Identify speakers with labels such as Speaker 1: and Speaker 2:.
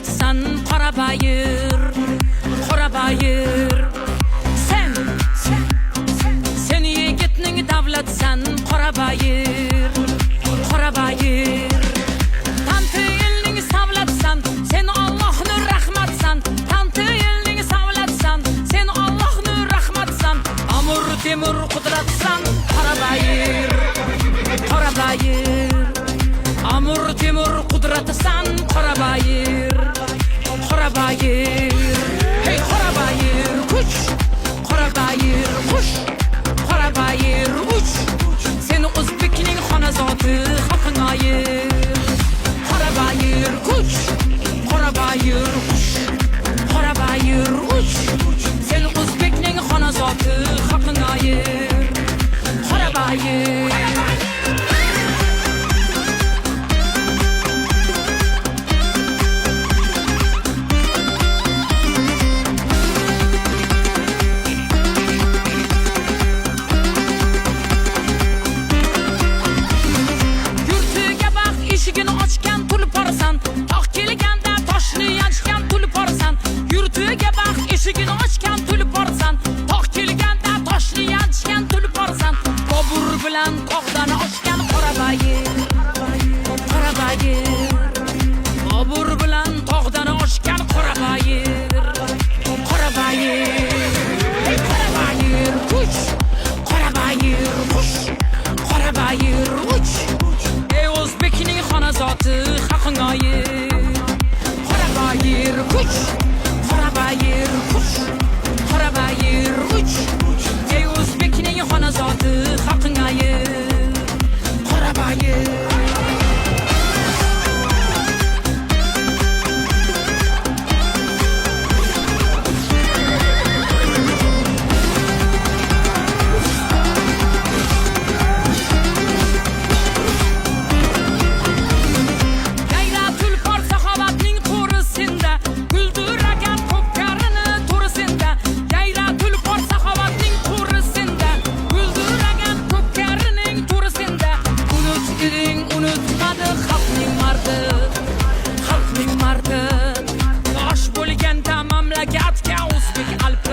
Speaker 1: davlatsan Qorabayir, Qorabayir. Sen yigitning davlatsan Qorabayir, Qorabayir. Tanti elning savlatsan, sen Allohning rahmatsan. Tanti elning savlatsan, sen Allohning rahmatsan. Amur temur qudratsan Qorabayir, Qorabayir. Amur temur qudratsan Qorabayir, Qorabayir. Hey Qorabayir, kuch, Qorabayir, xush, Qorabayir, uch. Sen O'zbekning xonazoti haqingayir. Qorabayir, kuch, Qorabayir, xush, Qorabayir, uch. Sen O'zbekning xonazoti haqingayir. Qorabayir. Eshigini ochgan tulporsan, tog' kelganda toshni yanchgan tulporsan. Bobur bilan tog'dan oshgan Qorabayir, Qorabayir. Bobur bilan tog'dan oshgan Qorabayir, Qorabayir. Hey Qorabayir, kuch, Qorabayir, xush, Qorabayir, uch. Ey O'zbekning xonazoti haqingayir. Qorabayir, kuch, Qorabayir, xush, Qorabayir, uch. Ey O'zbekning xonazoti haqingayir. Qorabayir. Xalqning mardi, bosh bo'lganda mamlakatga O'zbek alp